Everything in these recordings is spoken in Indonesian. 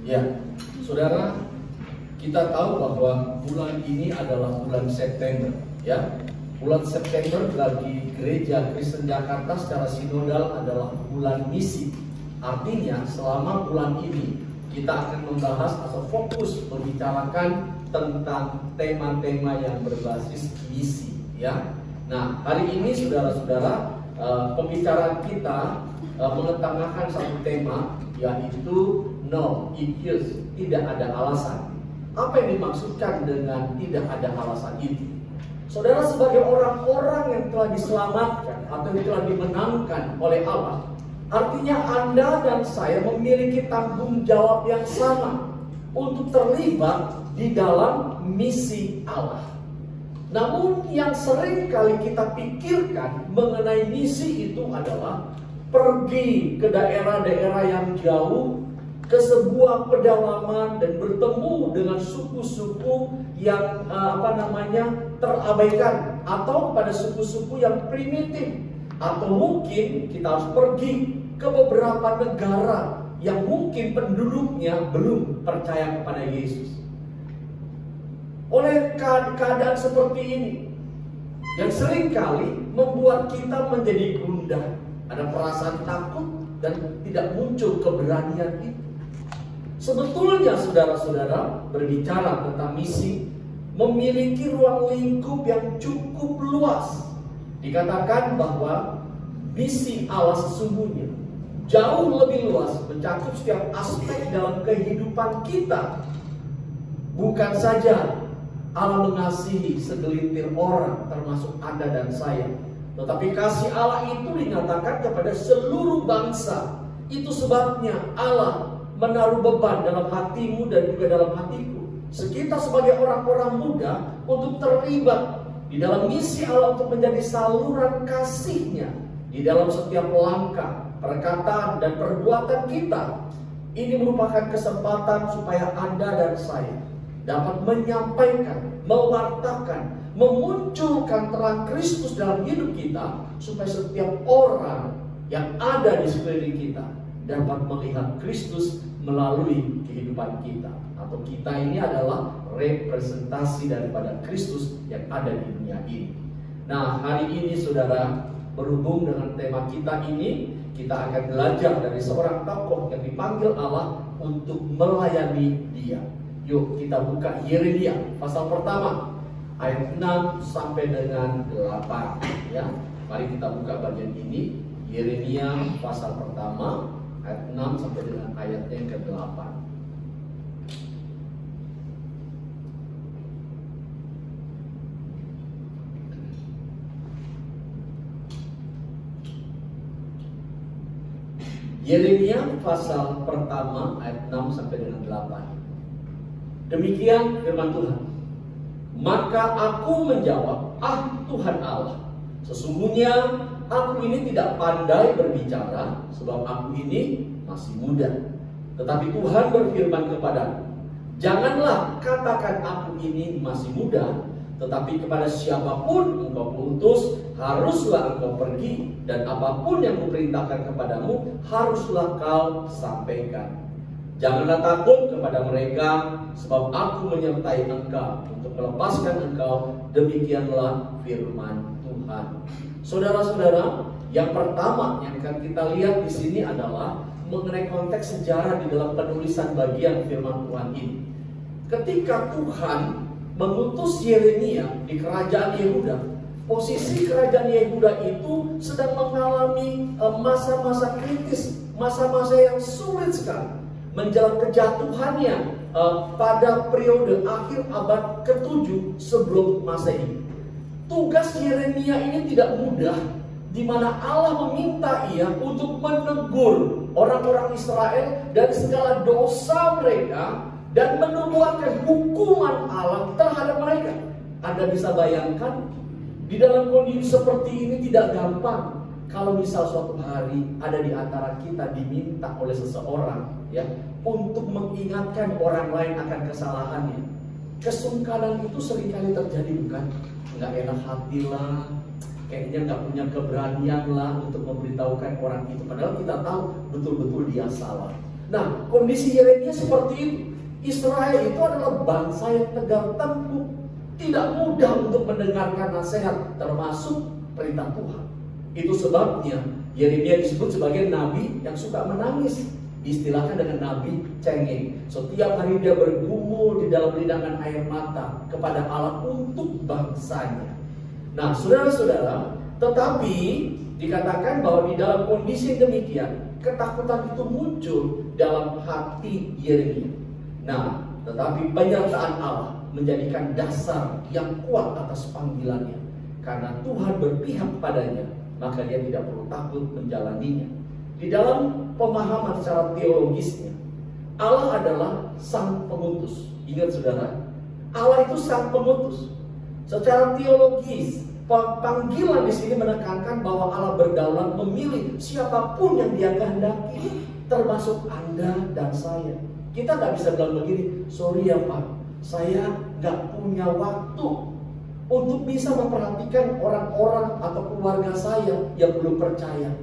Ya, saudara, kita tahu bahwa bulan ini adalah bulan September, ya. Bulan September bagi Gereja Kristen Jakarta secara sinodal adalah bulan misi. Artinya selama bulan ini kita akan membahas atau fokus membicarakan tentang tema-tema yang berbasis misi, ya. Nah, hari ini saudara-saudara, pembicaraan kita mengetengahkan satu tema, yaitu no excuse, tidak ada alasan. Apa yang dimaksudkan dengan tidak ada alasan itu? Saudara, sebagai orang-orang yang telah diselamatkan atau yang telah dimenangkan oleh Allah, artinya Anda dan saya memiliki tanggung jawab yang sama untuk terlibat di dalam misi Allah. Namun yang sering kali kita pikirkan mengenai misi itu adalah pergi ke daerah-daerah yang jauh, ke sebuah pedalaman dan bertemu dengan suku-suku yang terabaikan, atau pada suku-suku yang primitif, atau mungkin kita harus pergi ke beberapa negara yang mungkin penduduknya belum percaya kepada Yesus. Oleh keadaan seperti ini yang seringkali membuat kita menjadi gundah, ada perasaan takut dan tidak muncul keberanian itu. Sebetulnya saudara-saudara, berbicara tentang misi memiliki ruang lingkup yang cukup luas. Dikatakan bahwa misi Allah sesungguhnya jauh lebih luas, mencakup setiap aspek dalam kehidupan kita. Bukan saja Allah mengasihi segelintir orang, termasuk Anda dan saya, tetapi kasih Allah itu dinyatakan kepada seluruh bangsa. Itu sebabnya Allah menaruh beban dalam hatimu dan juga dalam hatiku, kita sebagai orang-orang muda, untuk terlibat di dalam misi Allah, untuk menjadi saluran kasih-Nya di dalam setiap langkah, perkataan, dan perbuatan kita. Ini merupakan kesempatan supaya Anda dan saya dapat menyampaikan, mewartakan, memunculkan terang Kristus dalam hidup kita, supaya setiap orang yang ada di sekeliling kita dapat melihat Kristus melalui kehidupan kita. Atau kita ini adalah representasi daripada Kristus yang ada di dunia ini. Nah, hari ini saudara, berhubung dengan tema kita ini, kita akan belajar dari seorang tokoh yang dipanggil Allah untuk melayani Dia. Yuk kita buka Yeremia pasal pertama ayat 6 sampai dengan 8, ya. Mari kita buka bagian ini, Yeremia pasal pertama ayat 6 sampai dengan ayatnya yang ke-8. Yeremia pasal pertama ayat 6 sampai dengan 8. Demikian firman Tuhan. Maka aku menjawab, ah Tuhan Allah, sesungguhnya aku ini tidak pandai berbicara, sebab aku ini masih muda. Tetapi Tuhan berfirman kepadaku, janganlah katakan aku ini masih muda, tetapi kepada siapapun engkau utus, haruslah engkau pergi, dan apapun yang kuperintahkan kepadamu, haruslah kau sampaikan. Janganlah takut kepada mereka, sebab aku menyertai engkau untuk melepaskan engkau. Demikianlah firman Tuhan. Saudara-saudara, yang pertama yang akan kita lihat di sini adalah mengenai konteks sejarah di dalam penulisan bagian firman Tuhan ini. Ketika Tuhan mengutus Yeremia di kerajaan Yehuda, posisi kerajaan Yehuda itu sedang mengalami masa-masa kritis, masa-masa yang sulit sekali menjelang kejatuhannya pada periode akhir abad ke-7 sebelum Masehi. Tugas Yeremia ini tidak mudah, di mana Allah meminta ia untuk menegur orang-orang Israel dari segala dosa mereka dan menubuhkan hukuman Allah terhadap mereka. Anda bisa bayangkan, di dalam kondisi seperti ini tidak gampang. Kalau misal suatu hari ada di antara kita diminta oleh seseorang, ya, untuk mengingatkan orang lain akan kesalahannya, kesungkanan itu seringkali terjadi, bukan? Nggak enak hati lah, kayaknya nggak punya keberanian lah untuk memberitahukan orang itu, padahal kita tahu betul-betul dia salah. Nah, kondisi Yeremia seperti itu. Israel itu adalah bangsa yang tegar tengkuk, tidak mudah untuk mendengarkan nasihat, termasuk perintah Tuhan. Itu sebabnya Yeremia disebut sebagai nabi yang suka menangis. Istilahnya dengan nabi cengeng. Setiap hari dia bergumul di dalam lindangan air mata kepada Allah untuk bangsanya. Nah, saudara-saudara, tetapi dikatakan bahwa di dalam kondisi demikian, ketakutan itu muncul dalam hati Yeremia. Nah, tetapi penyertaan Allah menjadikan dasar yang kuat atas panggilannya. Karena Tuhan berpihak padanya, maka dia tidak perlu takut menjalaninya. Di dalam pemahaman secara teologisnya, Allah adalah sang pengutus. Ingat saudara, Allah itu sang pengutus. Secara teologis, panggilan di sini menekankan bahwa Allah berdaulat memilih siapapun yang Dia kehendaki, termasuk Anda dan saya. Kita nggak bisa bilang begini, sorry ya Pak, saya nggak punya waktu untuk bisa memperhatikan orang-orang atau keluarga saya yang belum percaya.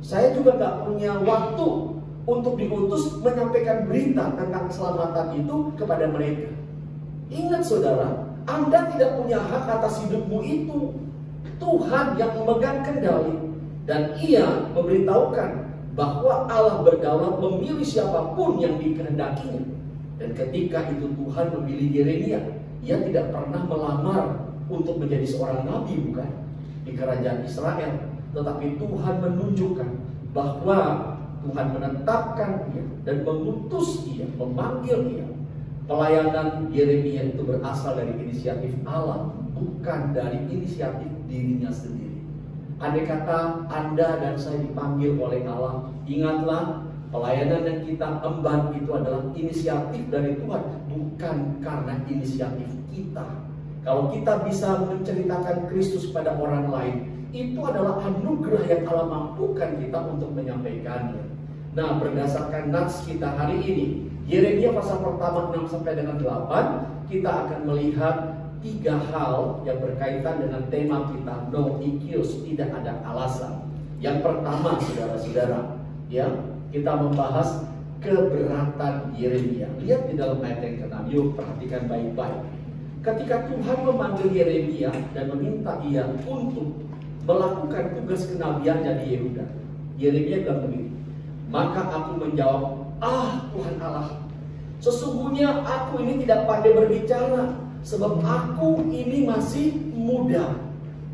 Saya juga nggak punya waktu untuk diutus menyampaikan berita tentang keselamatan itu kepada mereka. Ingat saudara, Anda tidak punya hak atas hidupmu itu. Tuhan yang memegang kendali, dan Ia memberitahukan bahwa Allah berdaulat memilih siapapun yang dikehendakinya. Dan ketika itu Tuhan memilih Yeremia, ia tidak pernah melamar untuk menjadi seorang nabi, bukan, di kerajaan Israel. Tetapi Tuhan menunjukkan bahwa Tuhan menetapkan dia dan mengutus dia, memanggil dia. Pelayanan Yeremia itu berasal dari inisiatif Allah, bukan dari inisiatif dirinya sendiri. Andai kata Anda dan saya dipanggil oleh Allah, ingatlah pelayanan yang kita emban itu adalah inisiatif dari Tuhan, bukan karena inisiatif kita. Kalau kita bisa menceritakan Kristus pada orang lain, itu adalah anugerah yang Allah mampukan kita untuk menyampaikannya. Nah, berdasarkan nats kita hari ini, Yeremia pasal pertama 6 sampai dengan 8, kita akan melihat 3 hal yang berkaitan dengan tema kita, no excuse, tidak ada alasan. Yang pertama, saudara-saudara, ya, kita membahas keberatan Yeremia. Lihat di dalam ayat yang ke-6, yuk perhatikan baik-baik. Ketika Tuhan memanggil Yeremia dan meminta ia untuk melakukan tugas kenabiannya di Yehuda, Yeremia bilang begini, maka aku menjawab, Tuhan Allah, sesungguhnya aku ini tidak pandai berbicara, sebab aku ini masih muda.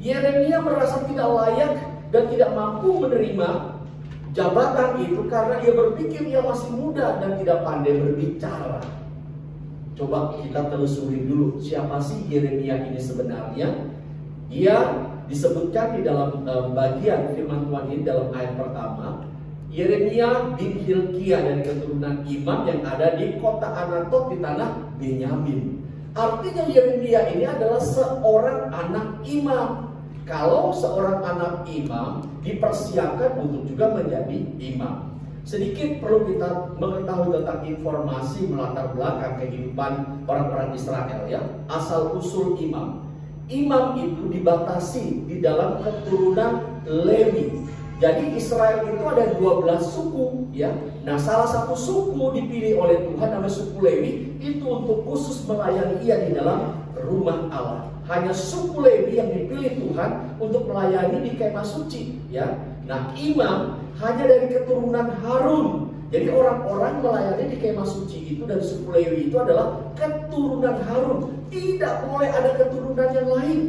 Yeremia merasa tidak layak dan tidak mampu menerima jabatan itu karena ia berpikir ia masih muda dan tidak pandai berbicara. Coba kita telusuri dulu, siapa sih Yeremia ini sebenarnya? Dia disebutkan di dalam bagian firman Tuhan ini dalam ayat pertama, Yeremia bin Hilkiah dari keturunan imam yang ada di kota Anatot di tanah Benyamin. Artinya Yeremia ini adalah seorang anak imam. Kalau seorang anak imam dipersiapkan untuk juga menjadi imam. Sedikit perlu kita mengetahui tentang informasi melatar belakang kehidupan orang-orang Israel, ya. Asal usul imam. Imam itu dibatasi di dalam keturunan Lewi. Jadi Israel itu ada 12 suku, ya. Nah, salah satu suku dipilih oleh Tuhan namanya suku Lewi itu untuk khusus melayani ia di dalam rumah Allah. Hanya suku Lewi yang dipilih Tuhan untuk melayani di kemah suci, ya. Nah, imam hanya dari keturunan Harun. Jadi orang-orang melayani di kemah suci itu dari suku Lewi itu adalah keturunan Harun. Tidak boleh ada keturunan yang lain.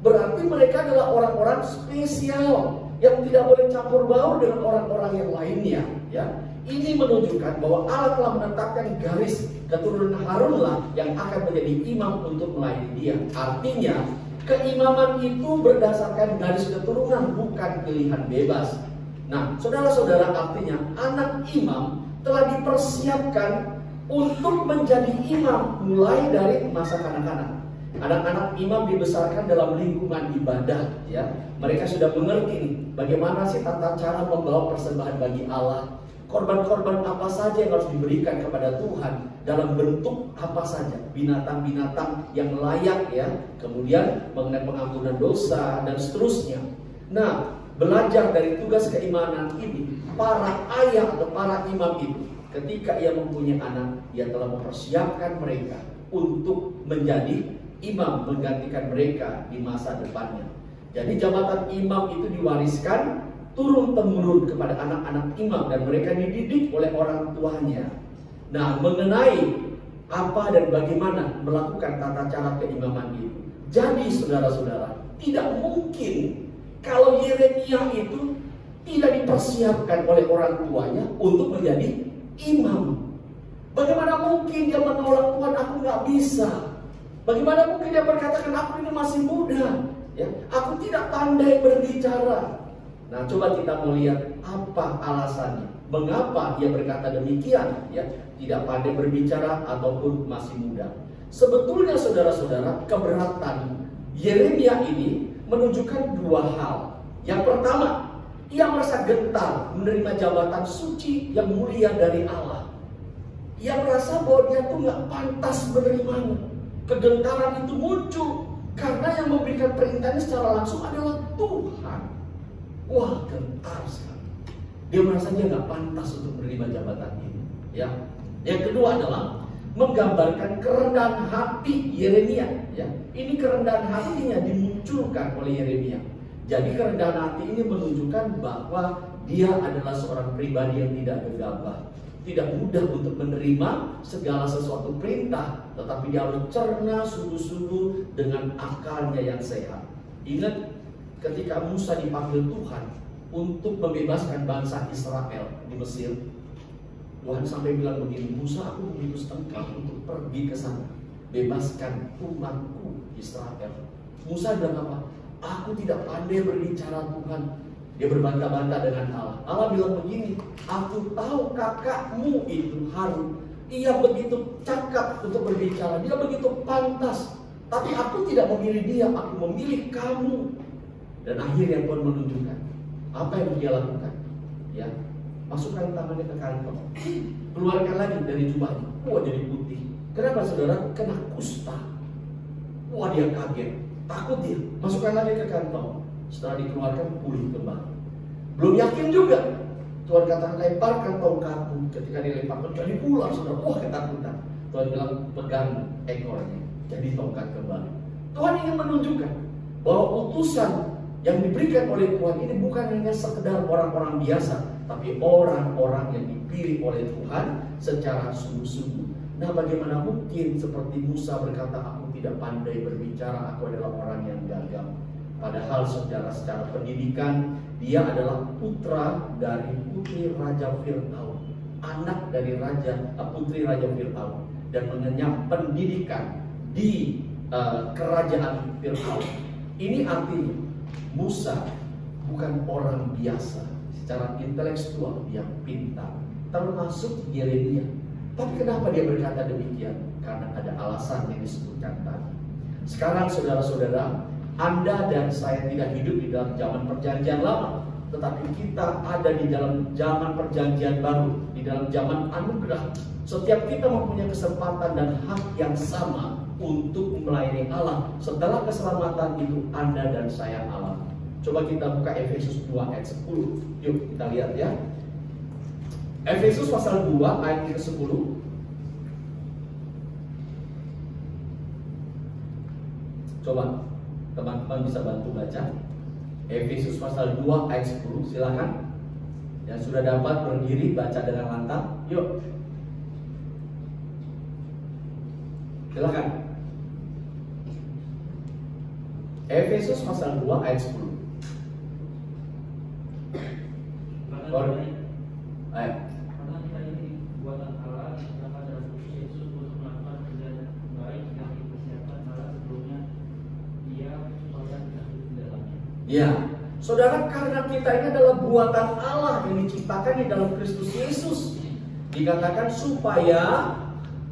Berarti mereka adalah orang-orang spesial yang tidak boleh campur baur dengan orang-orang yang lainnya, ya. Ini menunjukkan bahwa Allah telah menetapkan garis keturunan Harunlah yang akan menjadi imam untuk melayani dia. Artinya keimaman itu berdasarkan garis keturunan, bukan pilihan bebas. Nah, saudara-saudara, artinya anak imam telah dipersiapkan untuk menjadi imam mulai dari masa kanak-kanak. Anak-anak imam dibesarkan dalam lingkungan ibadah, ya. Mereka sudah mengerti nih, bagaimana sih tata cara membawa persembahan bagi Allah. Korban-korban apa saja yang harus diberikan kepada Tuhan dalam bentuk apa saja, binatang-binatang yang layak, ya. Kemudian mengenai pengampunan dosa dan seterusnya. Nah, belajar dari tugas keimanan ini, para ayah atau para imam itu, ketika ia mempunyai anak, ia telah mempersiapkan mereka untuk menjadi imam, menggantikan mereka di masa depannya. Jadi jabatan imam itu diwariskan turun-temurun kepada anak-anak imam, dan mereka dididik oleh orang tuanya. Nah, mengenai apa dan bagaimana melakukan tata cara keimaman itu. Jadi saudara-saudara, tidak mungkin kalau Yeremia itu tidak dipersiapkan oleh orang tuanya untuk menjadi imam. Bagaimana mungkin dia menolak Tuhan, aku nggak bisa. Bagaimana mungkin dia berkatakan, aku ini masih muda, ya, aku tidak pandai berbicara. Nah, coba kita melihat apa alasannya. Mengapa dia berkata demikian, ya, tidak pandai berbicara ataupun masih muda. Sebetulnya saudara-saudara, keberatan Yeremia ini menunjukkan dua hal. Yang pertama, ia merasa gentar menerima jabatan suci yang mulia dari Allah. Ia merasa bahwa dia tuh nggak pantas menerimanya. Kegentaran itu muncul karena yang memberikan perintahnya secara langsung adalah Tuhan. Wah, gentar sekali. Dia merasa dia nggak pantas untuk menerima jabatan ini. Ya. Yang kedua adalah menggambarkan kerendahan hati Yeremia. Ya. Ini kerendahan hatinya dimunculkan oleh Yeremia. Jadi kerendahan hati ini menunjukkan bahwa dia adalah seorang pribadi yang tidak gegabah, tidak mudah untuk menerima segala sesuatu perintah, tetapi dia harus cerna sungguh-sungguh dengan akalnya yang sehat. Ingat ketika Musa dipanggil Tuhan untuk membebaskan bangsa Israel di Mesir, Tuhan sampai bilang begini, Musa, aku begitu setengkah untuk pergi ke sana, bebaskan umatku Israel. Musa bilang apa? Aku tidak pandai berbicara Tuhan. Dia berbantah-bantah dengan Allah. Allah bilang begini, aku tahu kakakmu itu Harun, ia begitu cakap untuk berbicara, dia begitu pantas, tapi aku tidak memilih dia, aku memilih kamu. Dan akhirnya Tuhan menunjukkan apa yang dia lakukan. Ya, masukkan tangannya ke kantong, keluarkan lagi dari jubahnya. Wah, jadi putih. Kenapa saudara? Kena kusta. Wah, dia kaget. Takut dia, masukkan lagi ke kantong. Setelah dikeluarkan, pulih kembali. Belum yakin juga, Tuhan katakan lemparkan tongkatmu. Ketika dilemparkan, jadi ular, saudara. Wah, ketakutan. Tuhan bilang pegang ekornya, jadi tongkat kembali. Tuhan ingin menunjukkan bahwa utusan yang diberikan oleh Tuhan ini bukan hanya sekedar orang-orang biasa, tapi orang-orang yang dipilih oleh Tuhan secara sungguh-sungguh. Nah, bagaimana mungkin seperti Musa berkata, aku tidak pandai berbicara, aku adalah orang yang gagal. Padahal secara pendidikan, dia adalah putra dari putri Raja Fir'aun, anak dari putri Raja Fir'aun, dan mengenyam pendidikan di kerajaan Fir'aun. Ini artinya Musa bukan orang biasa, secara intelektual dia pintar, termasuk Yeremia. Tapi kenapa dia berkata demikian? Karena ada alasan yang disebutkan tadi. Sekarang saudara-saudara, Anda dan saya tidak hidup di dalam zaman perjanjian lama, tetapi kita ada di dalam zaman perjanjian baru, di dalam zaman anugerah. Setiap kita mempunyai kesempatan dan hak yang sama untuk melayani Allah. Setelah keselamatan itu Anda dan saya alami. Coba kita buka Efesus 2 ayat 10. Yuk kita lihat ya. Efesus pasal 2 ayat ke-10. Coba teman-teman bisa bantu baca. Efesus pasal 2 ayat 10, silakan. Yang sudah dapat berdiri baca dengan lantang. Yuk. Silakan. Efesus pasal 2 ayat 10. Ayo. Ya, saudara, karena kita ini adalah buatan Allah yang diciptakan di dalam Kristus Yesus. Dikatakan supaya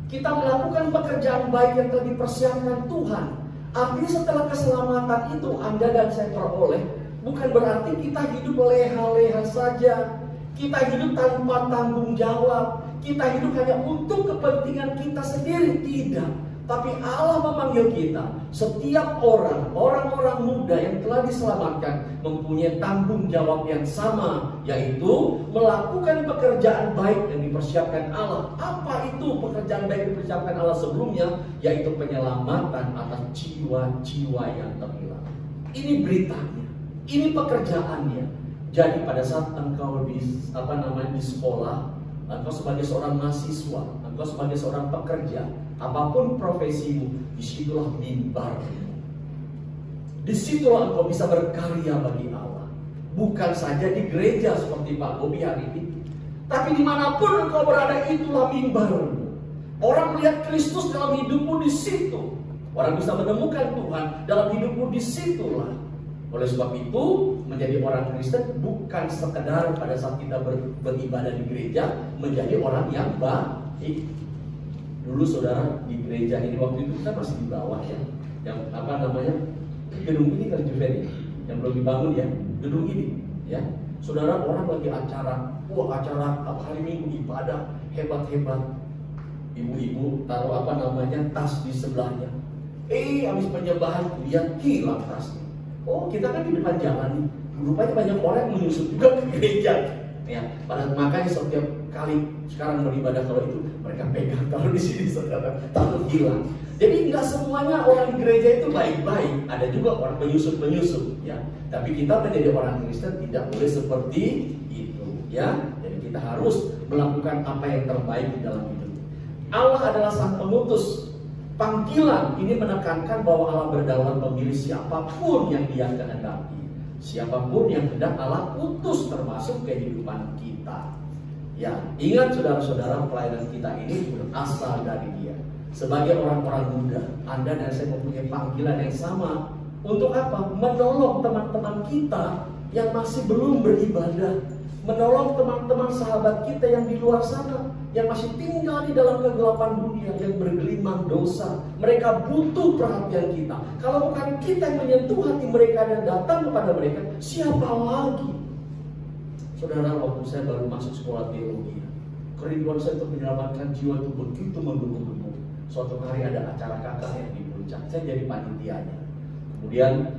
kita melakukan pekerjaan baik yang telah dipersiapkan Tuhan. Artinya setelah keselamatan itu Anda dan saya peroleh, bukan berarti kita hidup leha-leha saja. Kita hidup tanpa tanggung jawab. Kita hidup hanya untuk kepentingan kita sendiri. Tidak. Tapi Allah memanggil kita, setiap orang-orang muda yang telah diselamatkan mempunyai tanggung jawab yang sama, yaitu melakukan pekerjaan baik yang dipersiapkan Allah. Apa itu pekerjaan baik yang dipersiapkan Allah sebelumnya? Yaitu penyelamatan atas jiwa-jiwa yang terhilang. Ini beritanya, ini pekerjaannya. Jadi pada saat engkau di sekolah, engkau sebagai seorang mahasiswa, engkau sebagai seorang pekerja, apapun profesimu, disitulah mimbarmu. Disitulah engkau bisa berkarya bagi Allah. Bukan saja di gereja seperti Pak Bobi hari ini, tapi dimanapun engkau berada, itulah mimbarmu. Orang melihat Kristus dalam hidupmu di situ. Orang bisa menemukan Tuhan dalam hidupmu di situlah. Oleh sebab itu, menjadi orang Kristen bukan sekedar pada saat kita beribadah di gereja menjadi orang yang baik. Dulu saudara di gereja ini waktu itu kita masih di bawah ya, yang gedung ini kan Juven yang belum dibangun ya, gedung ini ya. Saudara, orang lagi acara hari Minggu ibadah hebat-hebat. Ibu-ibu taruh tas di sebelahnya. Habis penyembahan lihat hilang tasnya. Oh, kita kan di depan jalan nih. Rupanya banyak orang yang menyusup juga ke gereja. Ya, makanya setiap kali sekarang beribadah kalau itu mereka pegang taruh di sini, saudara, takut hilang. Jadi nggak semuanya orang di gereja itu baik-baik. Ada juga orang penyusup, ya. Tapi kita menjadi orang Kristen tidak boleh seperti itu, ya. Jadi kita harus melakukan apa yang terbaik di dalam hidup. Allah adalah Sang Pengutus. Panggilan ini menekankan bahwa Allah berdaulat memilih siapapun yang Dia kehendaki. Siapapun yang hendak Allah utus termasuk kehidupan kita. Ya, ingat saudara-saudara, pelayanan kita ini berasal dari Dia. Sebagai orang-orang muda, Anda dan saya mempunyai panggilan yang sama. Untuk apa? Menolong teman-teman kita yang masih belum beribadah. Menolong teman-teman sahabat kita yang di luar sana, yang masih tinggal di dalam kegelapan dunia, yang bergelimang dosa. Mereka butuh perhatian kita. Kalau bukan kita yang menyentuh hati mereka dan datang kepada mereka, siapa lagi? Saudara, waktu saya baru masuk sekolah teologi, kerinduan saya untuk menyelamatkan jiwa itu begitu menggebu-gebu. Suatu hari ada acara KKR di Puncak, saya jadi panitianya. Kemudian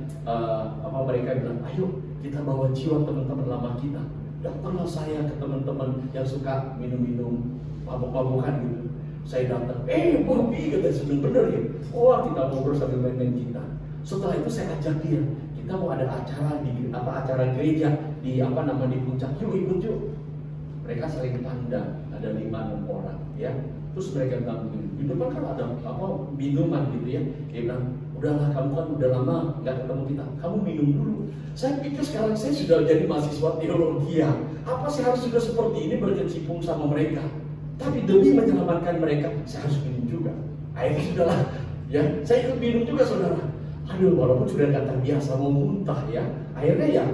mereka bilang, ayo kita bawa jiwa teman-teman lama kita. Datanglah saya ke teman-teman yang suka minum-minum mabuk-mabukan gitu. Saya datang, Bobi, kata seneng bener ya. Wah, kita ngobrol sambil main-main kita. Setelah itu saya ajak dia, kita mau ada acara di acara gereja di di Puncak. Yuk ikut yuk. Mereka saling pandang, ada 5-6 orang ya. Terus mereka bilang di depan kan ada minuman gitu ya. Dia bilang, udahlah, kamu kan udah lama nggak ketemu kita, kamu minum dulu. Saya pikir sekarang saya sudah jadi mahasiswa teologi ya. Apa saya harus sudah seperti ini berkecimpung sama mereka? Tapi demi menyelamatkan mereka, saya harus minum juga. Akhirnya sudahlah, ya, saya ikut minum juga saudara. Aduh, walaupun sudah nggak terbiasa mau muntah ya. Akhirnya ya,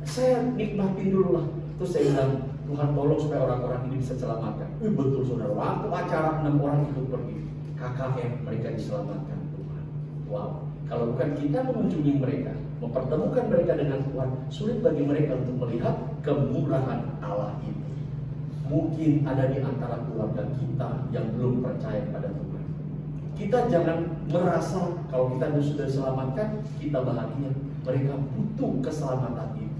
saya nikmatin dulu lah. Terus saya bilang, Tuhan tolong supaya orang-orang ini bisa selamatkan. Betul saudara, waktu acara 6 orang ikut pergi. KKR mereka diselamatkan Tuhan. Wow, kalau bukan kita mengunjungi mereka, mempertemukan mereka dengan Tuhan, sulit bagi mereka untuk melihat kemurahan Allah itu. Mungkin ada di antara keluarga kita yang belum percaya pada Tuhan. Kita jangan merasa kalau kita sudah diselamatkan, kita bahagia. Mereka butuh keselamatan itu.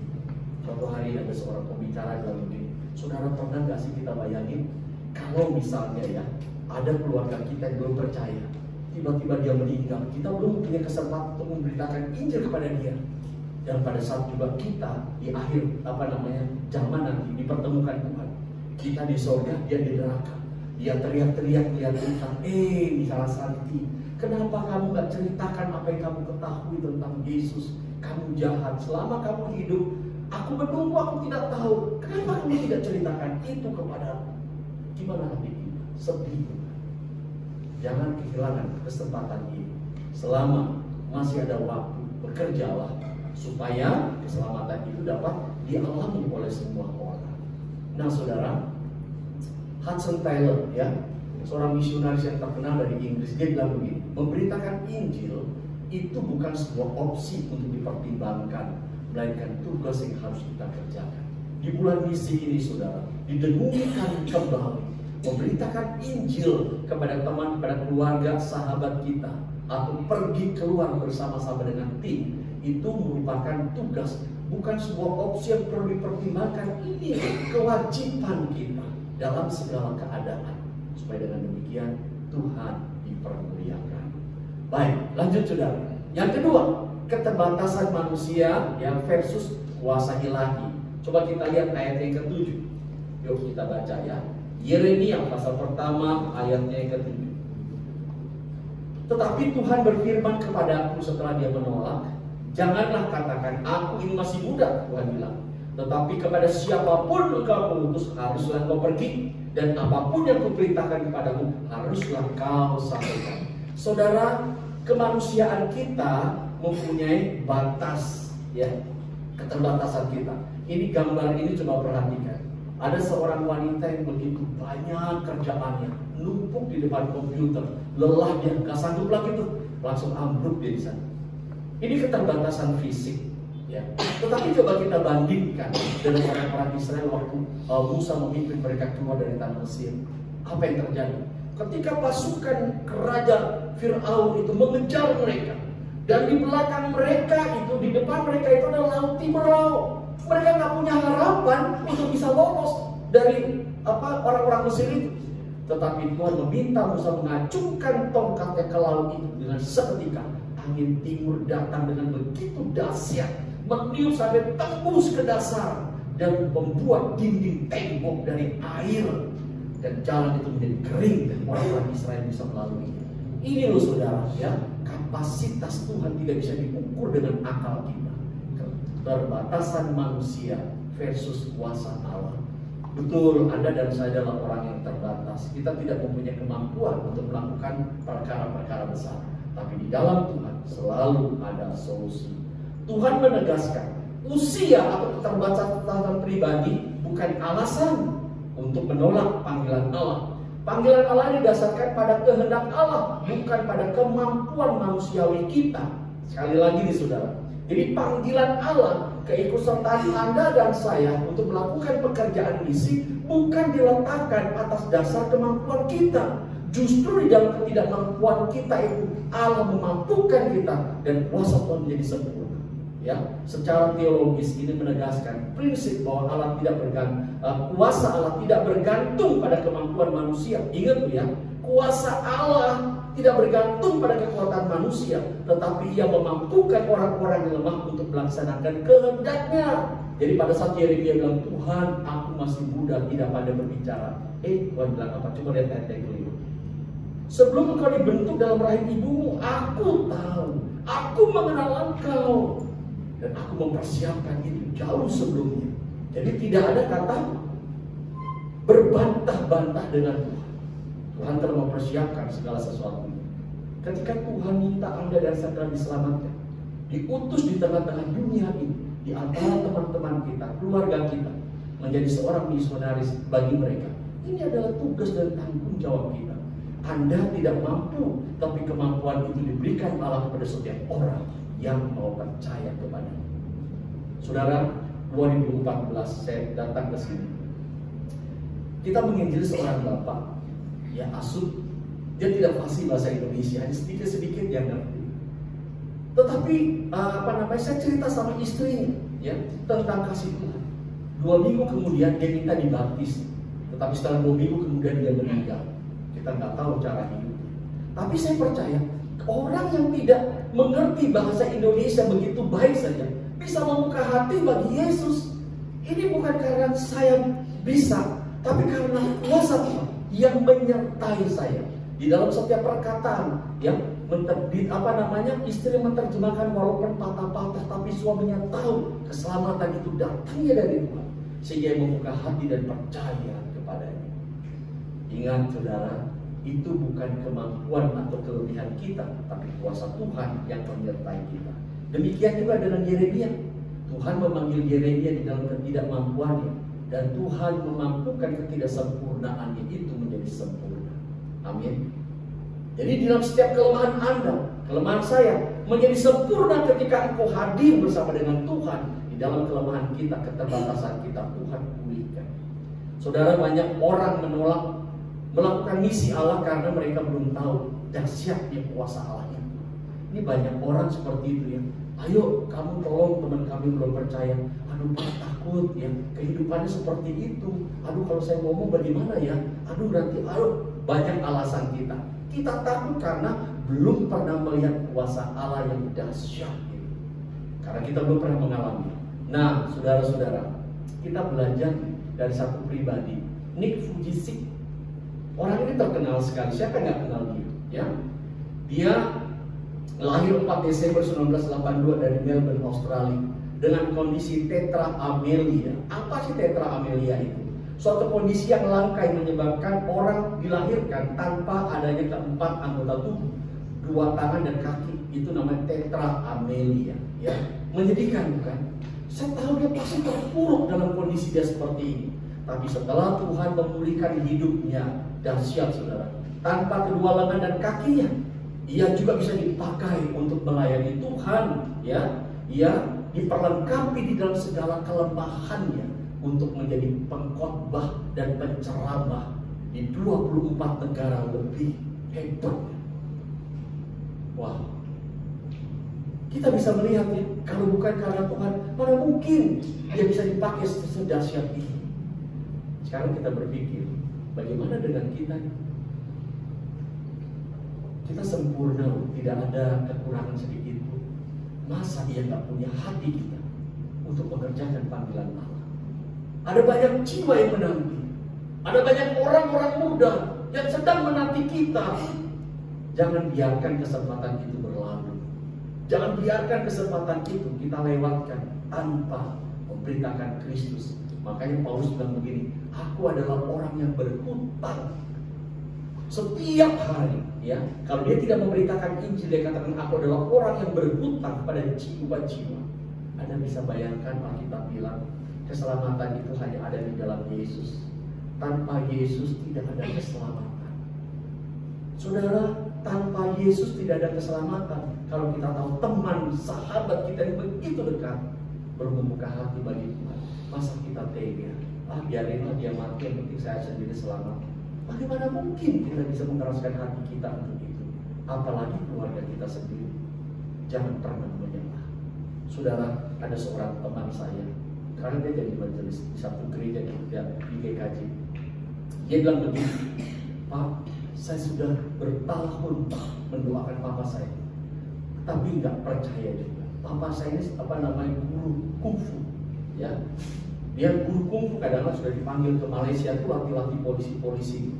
Suatu hari ada seorang pembicara dalam begini, saudara, pernah gak sih kita bayangin kalau misalnya ya ada keluarga kita yang belum percaya, tiba-tiba dia meninggal, kita belum punya kesempatan untuk memberitakan Injil kepada dia. Dan pada saat juga kita di akhir zaman nanti dipertemukan Tuhan, kita di surga, dia di neraka. Dia teriak-teriak lihat kita, misalnya Santi, kenapa kamu gak ceritakan apa yang kamu ketahui tentang Yesus? Kamu jahat, selama kamu hidup aku menunggu, aku tidak tahu. Kenapa kamu tidak ceritakan itu kepada aku? Gimana hati kita? Sedih. Jangan kehilangan kesempatan ini. Selama masih ada waktu, bekerjalah supaya keselamatan itu dapat dialami oleh semua orang. Nah saudara, Hudson Taylor ya, seorang misionaris yang terkenal dari Inggris, dia bilang begini, memberitakan Injil itu bukan sebuah opsi untuk dipertimbangkan, melainkan tugas yang harus kita kerjakan. Di bulan misi ini saudara, didengungkan kembali memberitakan Injil kepada teman, kepada keluarga, sahabat kita, atau pergi keluar bersama-sama dengan tim, itu merupakan tugas, bukan sebuah opsi yang perlu dipertimbangkan. Ini kewajiban kita dalam segala keadaan, supaya dengan demikian Tuhan dipermuliakan. Baik, lanjut saudara. Yang kedua, keterbatasan manusia yang versus kuasa ilahi. Coba kita lihat ayat yang ke-7. Yuk kita baca ya. Yeremia pasal pertama ayatnya yang ke-7. Tetapi Tuhan berfirman kepadaku setelah dia menolak, janganlah katakan aku ini masih muda, Tuhan bilang. Tetapi kepada siapapun engkau mengutus haruslah kau pergi, dan apapun yang kuperintahkan kepadamu haruslah kau sampaikan. Saudara, kemanusiaan kita mempunyai batas, ya, keterbatasan kita. Ini gambar ini coba perhatikan. Ada seorang wanita yang begitu banyak kerjaannya, numpuk di depan komputer, lelah dia, gak sanggup lagi tuh, langsung ambruk dia di sana. Ini keterbatasan fisik, ya. Tetapi coba kita bandingkan dengan orang-orang Israel waktu Musa memimpin mereka keluar dari tanah Mesir. Apa yang terjadi? Ketika pasukan kerajaan Fir'aun itu mengejar mereka, dan di belakang mereka itu, di depan mereka itu adalah laut Tiberau. Mereka nggak punya harapan untuk bisa lolos dari orang-orang Mesir itu. Tetapi Tuhan meminta Musa mengacungkan tongkatnya ke laut itu. Dengan seketika angin timur datang dengan begitu dahsyat, meniup sampai tembus ke dasar dan membuat dinding tembok dari air, dan jalan itu menjadi kering dan orang-orang Israel bisa melalui. Ini loh saudara, ya, kapasitas Tuhan tidak bisa diukur dengan akal kita. Keterbatasan manusia versus kuasa Allah. Betul, Anda dan saya adalah orang yang terbatas. Kita tidak mempunyai kemampuan untuk melakukan perkara-perkara besar. Tapi di dalam Tuhan selalu ada solusi. Tuhan menegaskan, usia atau keterbatasan pribadi bukan alasan untuk menolak panggilan Allah. Panggilan Allah didasarkan pada kehendak Allah, bukan pada kemampuan manusiawi kita. Sekali lagi nih saudara, jadi panggilan Allah, keikutsertaan Anda dan saya untuk melakukan pekerjaan misi bukan diletakkan atas dasar kemampuan kita. Justru di dalam ketidakmampuan kita itu Allah memampukan kita, dan kuasa Tuhan menjadi sempurna. Ya, secara teologis ini menegaskan prinsip bahwa Allah tidak kuasa Allah tidak bergantung pada kemampuan manusia. Ingat ya, kuasa Allah tidak bergantung pada kekuatan manusia, tetapi Ia memampukan orang-orang yang lemah untuk melaksanakan kehendaknya. Jadi pada saat Yeremia bilang, Tuhan, aku masih muda, tidak pandai berbicara. Tuhan bilang apa? Coba lihat ayat yang kelima. Sebelum engkau dibentuk dalam rahim ibumu, aku tahu, aku mengenal engkau, dan aku mempersiapkan itu jauh sebelumnya. Jadi tidak ada kata berbantah-bantah dengan Tuhan. Tuhan telah mempersiapkan segala sesuatu. Ketika Tuhan minta Anda dan saya diselamatkan, diutus di tengah-tengah dunia ini, di antara teman-teman kita, keluarga kita, menjadi seorang misionaris bagi mereka. Ini adalah tugas dan tanggung jawab kita. Anda tidak mampu, tapi kemampuan itu diberikan Allah kepada setiap orang yang mau percaya kepadanya. Saudara, 2014 saya datang ke sini. Kita menginjili seorang bapak, ya Asud. Dia tidak fasih bahasa Indonesia, hanya sedikit-sedikit yang ngerti. Tetapi saya cerita sama istrinya, ya, tentang kasih Tuhan. 2 minggu kemudian dia minta dibaptis, tetapi setelah 2 minggu kemudian dia meninggal. Kita nggak tahu cara hidup. Tapi saya percaya orang yang tidak mengerti bahasa Indonesia begitu baik saja bisa membuka hati bagi Yesus. Ini bukan karena saya bisa, tapi karena kuasa Tuhan yang menyertai saya di dalam setiap perkataan. Yang istri menerjemahkan walaupun patah-patah, tapi suaminya tahu keselamatan itu datangnya dari Tuhan, sehingga membuka hati dan percaya kepadanya. Ingat saudara, itu bukan kemampuan atau kelebihan kita, tapi kuasa Tuhan yang menyertai kita. Demikian juga dengan Yeremia. Tuhan memanggil Yeremia di dalam ketidakmampuannya, dan Tuhan memampukan ketidaksempurnaannya itu menjadi sempurna. Amin. Jadi di dalam setiap kelemahan Anda, kelemahan saya, menjadi sempurna ketika engkau hadir bersama dengan Tuhan. Di dalam kelemahan kita, keterbatasan kita, Tuhan pulihkan. Saudara, banyak orang menolak melakukan misi Allah karena mereka belum tahu dahsyatnya kuasa Allah itu. Ini banyak orang seperti itu ya. Ayo kamu tolong teman kami belum percaya. Aduh Pak takut ya, kehidupannya seperti itu. Aduh kalau saya ngomong bagaimana ya. Aduh nanti banyak alasan kita. Kita takut karena belum pernah melihat kuasa Allah yang dahsyat itu. Karena kita belum pernah mengalami. Nah saudara-saudara, kita belajar dari satu pribadi, Nick Vujicic. Orang ini terkenal sekali. Siapa nggak kenal dia? Ya, dia lahir 4 Desember 1982 dari Melbourne, Australia, dengan kondisi tetra amelia. Apa sih tetra amelia itu? Suatu kondisi yang langka yang menyebabkan orang dilahirkan tanpa adanya keempat anggota tubuh, 2 tangan dan kaki. Itu namanya tetra amelia. Ya, menyedihkan bukan? Saya tahu dia pasti terpuruk dalam kondisi dia seperti ini. Tapi setelah Tuhan memulihkan hidupnya, dahsyat saudara. Tanpa kedua lengan dan kakinya, ia juga bisa dipakai untuk melayani Tuhan. Ya, ia diperlengkapi di dalam segala kelemahannya untuk menjadi pengkhotbah dan penceramah di 24 negara lebih. Hebat. Wow. Kita bisa melihat ya, kalau bukan karena Tuhan, mana mungkin dia bisa dipakai sedahsyat ini. Sekarang kita berpikir, bagaimana dengan kita? Kita sempurna, tidak ada kekurangan sedikit pun. Masa ia nggak punya hati kita untuk mengerjakan panggilan Allah? Ada banyak jiwa yang menanti. Ada banyak orang-orang muda yang sedang menanti kita. Jangan biarkan kesempatan itu berlalu. Jangan biarkan kesempatan itu kita lewatkan tanpa memberitakan Kristus. Makanya Paulus bilang begini, aku adalah orang yang berhutang setiap hari. Ya, kalau dia tidak memberitakan Injil, dia katakan aku adalah orang yang berhutang pada jiwa-jiwa. Anda bisa bayangkan Alkitab bilang keselamatan itu hanya ada di dalam Yesus. Tanpa Yesus tidak ada keselamatan. Saudara, tanpa Yesus tidak ada keselamatan. Kalau kita tahu teman, sahabat kita yang begitu dekat belum membuka hati bagi Tuhan, masa kita tega? Biarinlah dia mati, yang penting saya sendiri selamat. Bagaimana mungkin kita bisa mengeraskan hati kita untuk itu? Apalagi keluarga kita sendiri. Jangan pernah menyerah. Saudara, ada seorang teman saya, karena dia jadi majelis di satu gereja kita di GKJ. Dia bilang begini, Pak, saya sudah bertahun mendoakan papa saya, tapi nggak percaya juga. Papa saya ini guru kungfu, ya. Dia guru kungfu, kadang-kadang sudah dipanggil ke Malaysia tuh latih-latih polisi-polisi.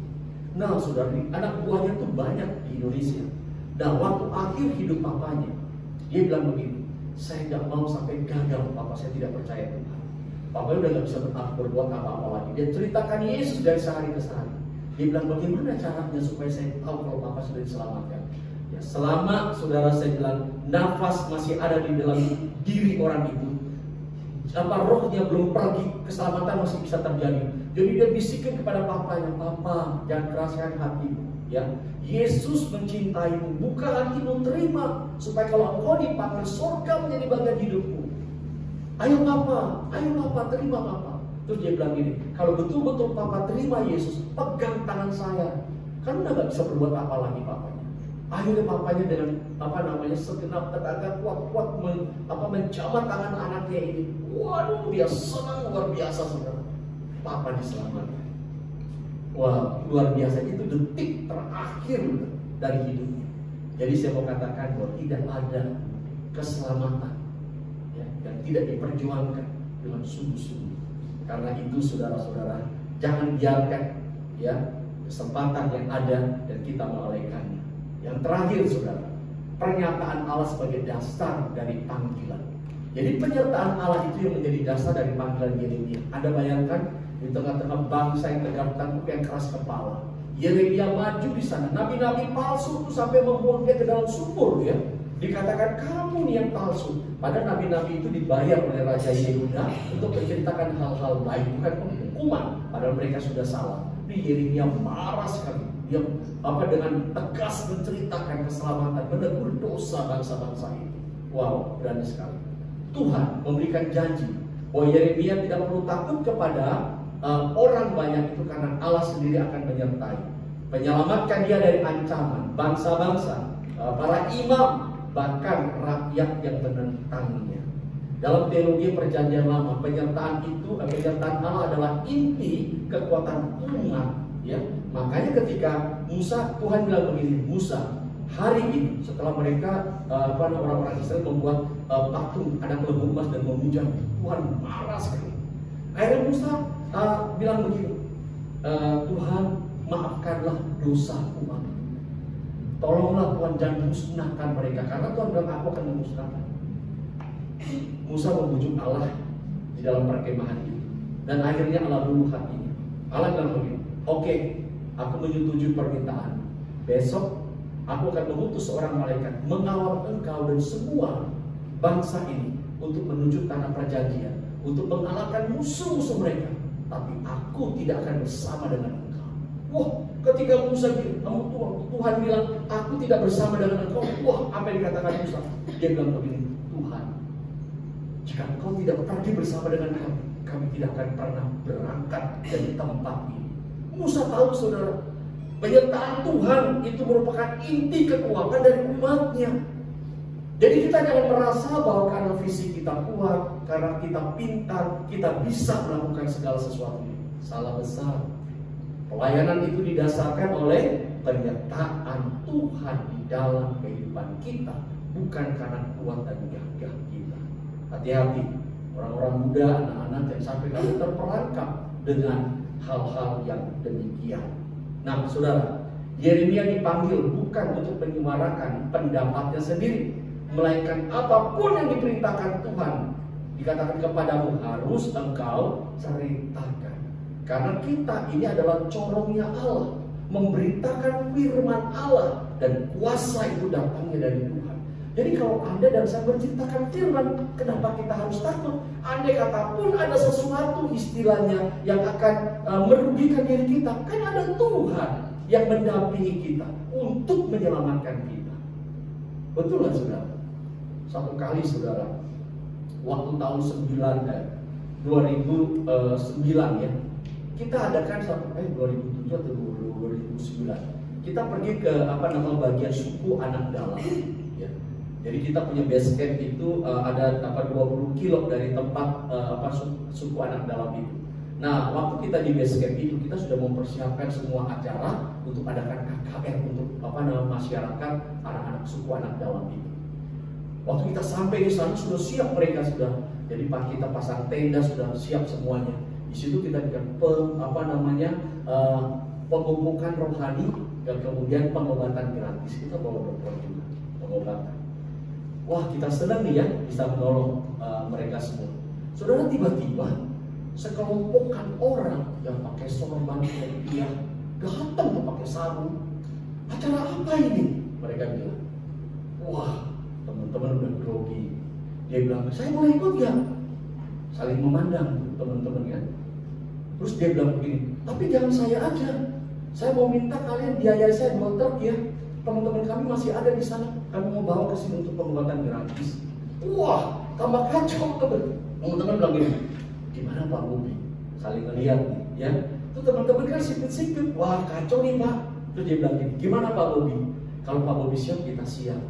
Nah, saudara, anak buahnya tuh banyak di Indonesia. Dan waktu akhir hidup papanya, dia bilang begini, saya nggak mau sampai gagal, papa saya tidak percaya Tuhan. Papa udah nggak bisa berbuat apa-apa lagi. Dia ceritakan Yesus dari sehari ke sehari. Dia bilang bagaimana caranya supaya saya tahu kalau papa sudah diselamatkan. Ya, selama saudara saya bilang nafas masih ada di dalam diri orang itu, rohnya belum pergi, keselamatan masih bisa terjadi. Jadi dia bisikin kepada papanya, Papa, jangan keraskan hatimu. Ya, Yesus mencintaimu, buka hatimu, terima, supaya kalau engkau dipanggil, surga menjadi bagian hidupmu. Ayo Papa, terima Papa. Terus dia bilang gini, kalau betul-betul Papa terima Yesus, pegang tangan saya. Kan udah gak bisa berbuat apa lagi papanya. Akhirnya papanya dengan segenap tenaga kuat-kuat menjamah tangan anaknya ini. Waduh, dia senang luar biasa saudara. Papa diselamatkan. Wah, luar biasa. Itu detik terakhir dari hidupnya. Jadi saya mau katakan bahwa tidak ada keselamatan ya, yang tidak diperjuangkan dengan sungguh-sungguh. Karena itu saudara-saudara, jangan biarkan ya kesempatan yang ada dan kita melalaikannya. Yang terakhir saudara, pernyataan Allah sebagai dasar dari panggilan. Jadi penyertaan Allah itu yang menjadi dasar dari panggilan Yeremia. Anda bayangkan di tengah-tengah bangsa yang tegak tengkuk yang keras kepala, Yeremia maju di sana. Nabi-nabi palsu itu sampai membuang dia ke dalam sumur ya. Dikatakan kamu nih yang palsu. Padahal nabi-nabi itu dibayar oleh Raja Yehuda untuk menceritakan hal-hal baik, bukan penghukuman. Padahal mereka sudah salah. Ini Yeremia marah sekali. Dia dengan tegas menceritakan keselamatan, menegur dosa bangsa-bangsa itu. Wow, berani sekali. Tuhan memberikan janji bahwa Yeremia tidak perlu takut kepada orang banyak itu karena Allah sendiri akan menyertai. menyelamatkan dia dari ancaman bangsa-bangsa, para imam, bahkan rakyat yang menentangnya. Dalam teologi perjanjian lama, penyertaan Allah adalah inti kekuatan umat. Ya, makanya ketika Tuhan bilang begini, Musa, hari ini setelah mereka orang-orang Israel membuat patung anak lembu emas dan memuja, Tuhan marah sekali. Akhirnya Musa bilang begini, Tuhan, maafkanlah dosa umat. Tolonglah Tuhan, jangan musnahkan mereka, karena Tuhan bilang aku akan memusnahkan. Musa membujuk Allah di dalam perkemahan itu, dan akhirnya Allah luluh hatinya. Allah bilang begini, oke, aku menyetujui permintaan. Besok aku akan mengutus seorang malaikat mengawal engkau dan semua bangsa ini untuk menuju tanah perjanjian, untuk mengalahkan musuh-musuh mereka. Tapi aku tidak akan bersama dengan engkau. Wah, ketika Tuhan bilang aku tidak bersama dengan engkau, wah, apa yang dikatakan Musa? Dia bilang begini, Tuhan, jika engkau tidak pergi bersama dengan kami, kami tidak akan pernah berangkat dari tempat ini. Musa tahu, saudara, penyertaan Tuhan itu merupakan inti kekuatan dari umatnya. Jadi kita jangan merasa bahwa karena visi kita kuat, karena kita pintar, kita bisa melakukan segala sesuatu. Salah besar. Pelayanan itu didasarkan oleh penyertaan Tuhan di dalam kehidupan kita, bukan karena kuat dan gagah kita. Hati-hati orang-orang muda, anak-anak yang sampai kamu terperangkap dengan hal-hal yang demikian. Nah, saudara, Yeremia dipanggil bukan untuk menyuarakan pendapatnya sendiri, melainkan apapun yang diperintahkan Tuhan, dikatakan kepadamu harus engkau ceritakan. Karena kita ini adalah corongnya Allah, memberitakan firman Allah, dan kuasa itu datangnya dari Tuhan. Jadi kalau Anda dan saya menciptakan firman, kenapa kita harus takut? Andai kata pun ada sesuatu istilahnya yang akan merugikan diri kita, kan ada Tuhan yang mendampingi kita untuk menyelamatkan kita. Betul lah, saudara? Satu kali, saudara, waktu tahun 2009 ya, kita adakan 2007 atau 2009, kita pergi ke bagian suku anak dalam. Ya. Jadi kita punya base camp itu ada 20 kilo dari tempat suku anak dalam itu. Nah, waktu kita di base camp itu, kita sudah mempersiapkan semua acara untuk adakan KKR untuk masyarakat anak-anak suku anak dalam itu. Waktu kita sampai di sana sudah siap mereka sudah. Jadi kita pasang tenda sudah siap semuanya. Di situ kita pengubukan rohani dan kemudian pengobatan gratis. Kita bawa dokter juga pengobatan. Wah, kita senang nih ya bisa menolong mereka semua. Saudara, tiba-tiba sekelompokan orang yang pakai sorban putih datang tuh pakai sarung. Acara apa ini? Mereka bilang, wah, teman-teman udah grogi. Dia bilang, saya boleh ikut ya? Saling memandang teman-teman kan. Terus dia bilang begini, tapi jangan saya aja. Saya mau minta kalian biayai saya 2 truk ya. Teman-teman kami masih ada di sana. Kami mau bawa ke sini untuk pengobatan gratis. Wah, tambah kacau teman-teman bilang gini, gimana Pak Bobi? Saling ngeliat nih, ya. Itu teman-teman kan sipit-sipit. Wah, kacau nih Pak. Terus dia bilang gini, gimana Pak Bobi? Kalau Pak Bobi siap, kita siap.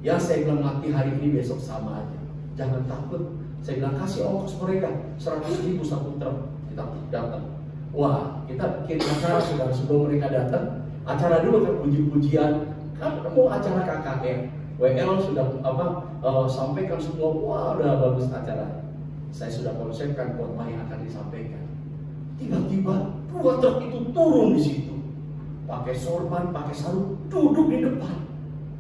Ya, saya bilang mati hari ini, besok sama aja. Jangan takut. Saya bilang kasih ongkos mereka 100.000 1 truk. Kita datang. Wah, kita bikin acara sebelum mereka datang. Acara dulu kan puji-pujian. Kan mau acara KKR. WL sudah sampaikan semua. Wah, udah bagus acara. Saya sudah konsepkan khotbah yang akan disampaikan. Tiba-tiba 2 truk itu turun di situ. Pakai sorban, pakai sarung, duduk di depan.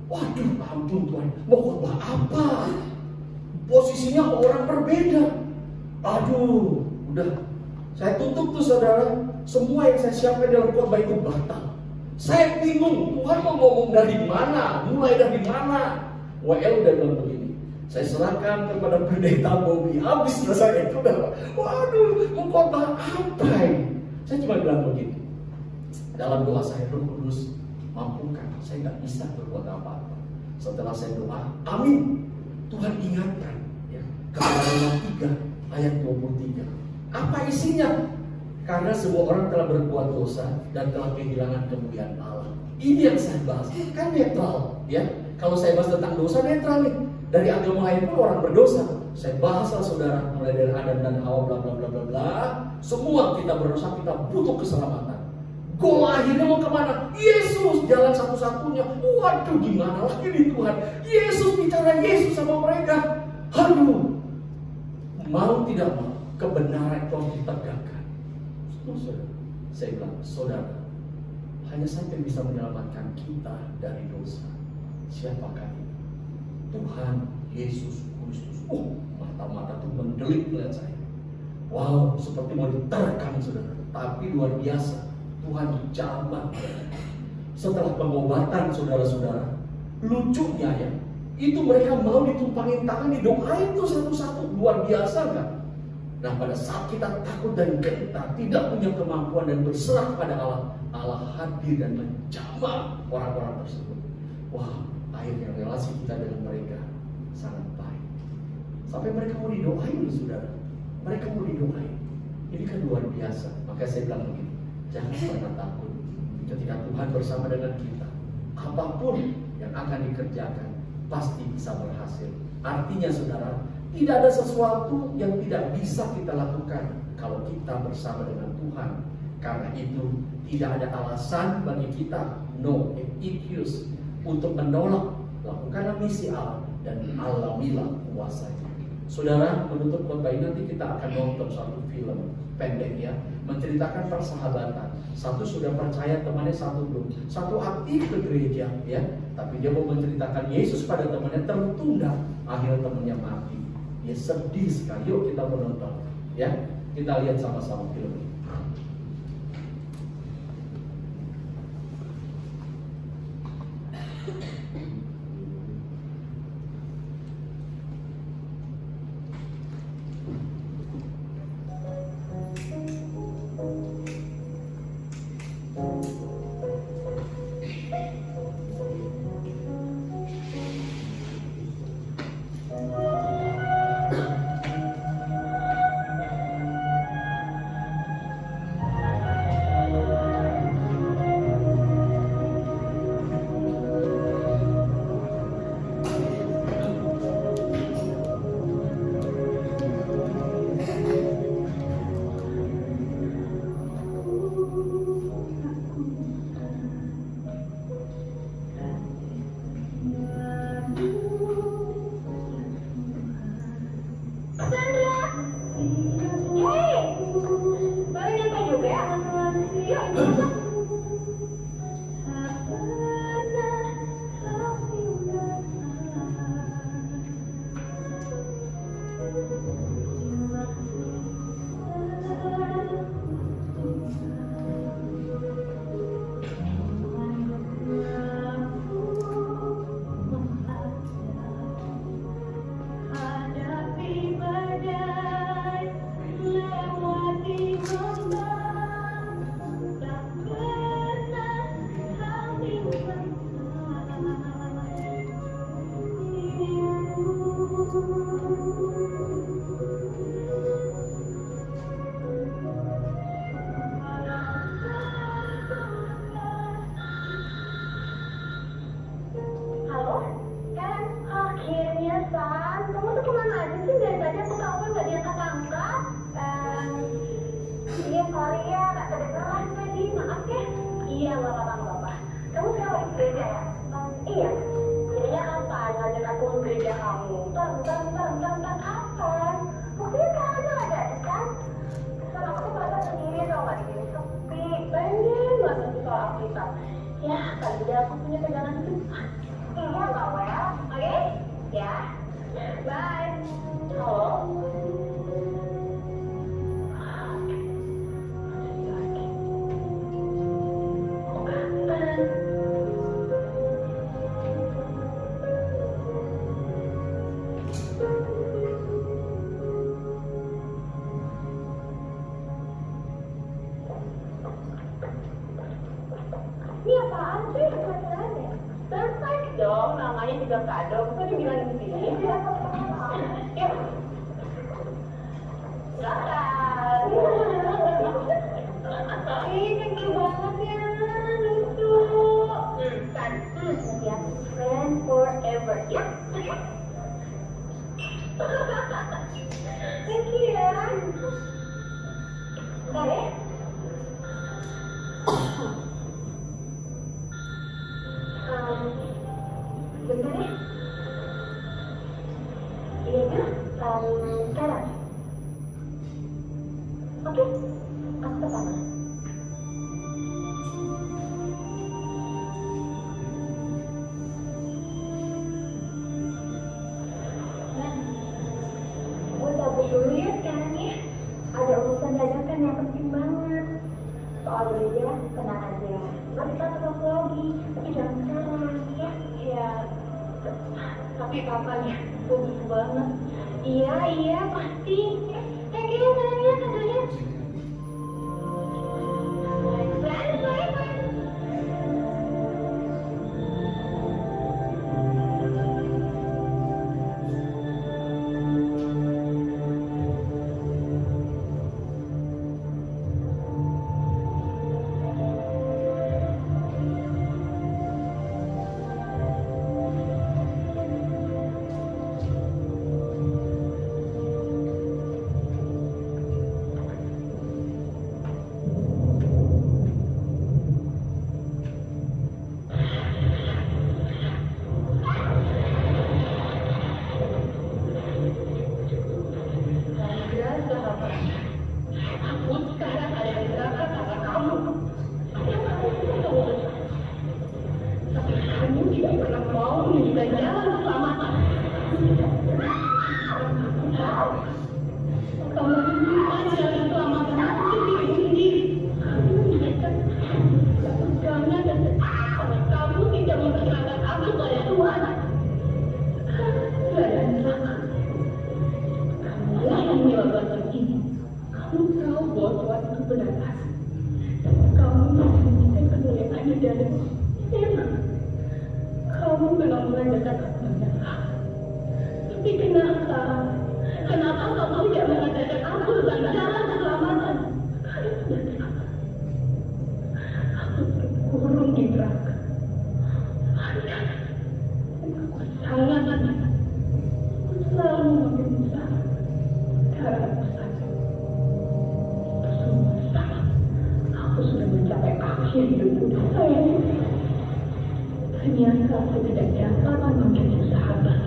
Waduh, ampun Tuhan, mau khotbah apa? Posisinya orang berbeda. Aduh, udah. Saya tutup tuh, saudara. Semua yang saya siapkan dalam khotbah itu batal. Saya bingung, Tuhan mau ngomong dari mana? Mulai dari mana? WL udah bilang begini, saya serahkan kepada pendeta Bobi. Habis selesai itu udah, waduh, mau khotbah apa ini? Saya cuma bilang begini, dalam doa saya, Roh Kudus mampukan, saya nggak bisa berbuat apa-apa. Setelah saya doa, amin, Tuhan ingatkan ya, kepada Roma 3 ayat 23. Apa isinya? Karena semua orang telah berbuat dosa dan telah kehilangan kemuliaan Allah. Ini yang saya bahas. Kan netral, ya. Kalau saya bahas tentang dosa, netral nih. Dari agama lain pun orang berdosa. Saya bahaslah saudara, mulai dari Adam dan Hawa, bla bla bla bla bla. Semua kita berdosa, kita butuh keselamatan. Goal akhirnya mau kemana? Yesus, jalan satu-satunya. Waduh, gimana lagi nih Tuhan? Yesus bicara Yesus sama mereka. Aduh, mau tidak mau kebenaran itu harus ditegakkan. Saudara, saya bilang, saudara, hanya satu yang bisa menyelamatkan kita dari dosa. Siapakah itu? Tuhan Yesus Kristus. Mata-mata tuh mendelik melihat saya. Wow, seperti mau diterkam saudara. Tapi luar biasa, Tuhan jamah. Setelah pengobatan saudara-saudara, lucunya ya, itu mereka mau ditumpangin tangan, didoain tuh satu-satu. Luar biasa kan? Nah, pada saat kita takut dan gentar, tidak punya kemampuan dan berserah kepada Allah, Allah hadir dan menjamah orang-orang tersebut. Wah, akhirnya relasi kita dengan mereka sangat baik. Sampai mereka mau didoain, saudara. Mereka mau didoain. Ini kan luar biasa. Maka saya bilang begini, jangan pernah takut. Ketika Tuhan bersama dengan kita, apapun yang akan dikerjakan pasti bisa berhasil. Artinya saudara, tidak ada sesuatu yang tidak bisa kita lakukan kalau kita bersama dengan Tuhan. Karena itu tidak ada alasan bagi kita, no excuse, untuk menolak. Lakukanlah misi Allah dan alamilah kuasanya. Saudara, menutup khotbah ini nanti kita akan nonton satu film pendek ya, menceritakan persahabatan. Satu sudah percaya temannya, satu belum. Satu aktif ke gereja ya, tapi dia mau menceritakan Yesus pada temannya, tertunda. Akhirnya temannya mati. Dia sedih sekali. Yuk kita menonton ya. Kita lihat sama-sama film ini. Ini apaan sih? Surprise dong, namanya juga kado. Kok dibilang di sini? Yuk. Silakan. sekarang. Oke, aku ke sana. Gue cabut dulu ya sekarang ya. Ada urusan dadakan yang penting banget. Soal Lydia, tenang aja. Nanti kita ketemu lagi, tapi jangan sekarang ya. Ya, tapi kapan ya? Gue butuh banget. Iya, pasti. Thank you sayangnya, kadonya. Bye. Aku sekarang ada di neraka karena kamu. Tapi kamu tidak pernah mau menunjukkan jalan keselamatan. Kamu menyimpan jalan keselamatan aku sendiri. Kamu menunjukkan ketegangan dan karena kamu tidak mempercayakan aku pada Tuhan. Saya neraka. Kamulah yang menyebabkan ini. Kamu tahu bahwa Tuhan itu benar. Kamu menyembunyikan kemuliaan di dalam memang. Kamu memang menandakan kebenaran. Tapi kenapa? Kenapa kamu tidak mengatakan aku tentang jalan keselamatan? Aku terkurung di neraka. Aku sangat aku selalu berusaha. Sekarang aku sadar. Semua salah. Aku sudah mencapai akhir hidupku. Ternyata aku tidak dapat menjadi sahabat.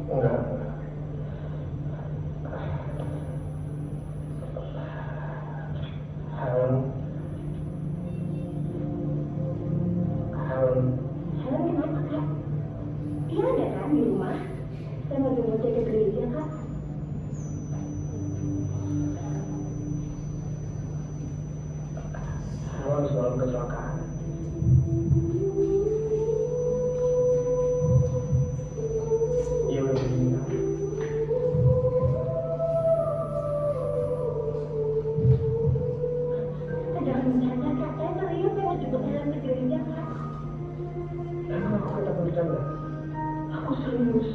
Enggak. Helen kenapa, Kak? Dia ada kan di rumah? Saya lagi mau cek ke gereja, Kak. Helen selalu kecelakaan. Dia udah meninggal. Jangan bercanda, Kak. Saya serius mau jemput Helen ke gereja, Kak. Emang aku kata bercanda? Aku serius.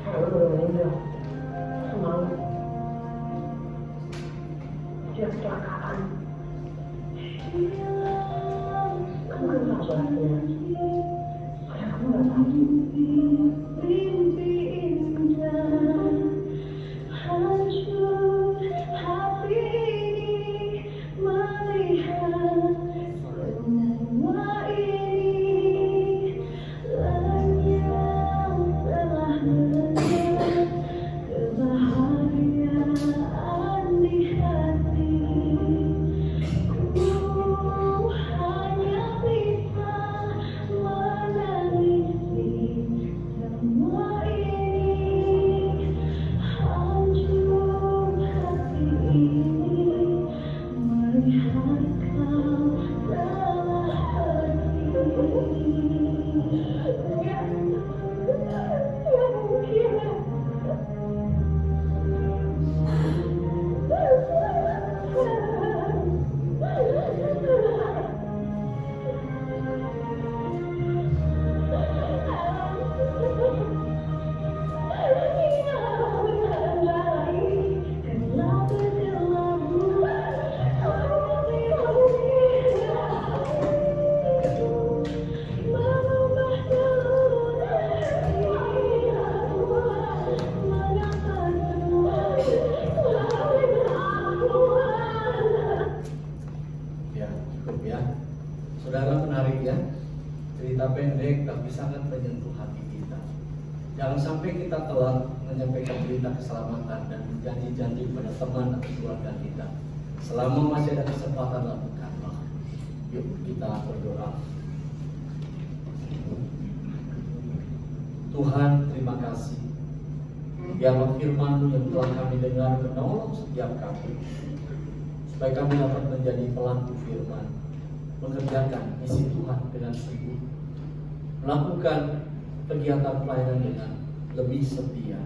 Helen udah meninggal. Semalam. Dia kecelakaan. ya. Cerita pendek tapi sangat menyentuh hati kita. Jangan sampai kita telat menyampaikan berita keselamatan dan janji-janji pada teman atau keluarga kita. Selama masih ada kesempatan, lakukanlah. Yuk kita berdoa. Tuhan, terima kasih. Biarlah firman-Mu yang telah kami dengar menolong setiap kami, supaya kami dapat menjadi pelaku firman, mengerjakan misi Tuhan dengan sungguh, melakukan kegiatan pelayanan dengan lebih setia.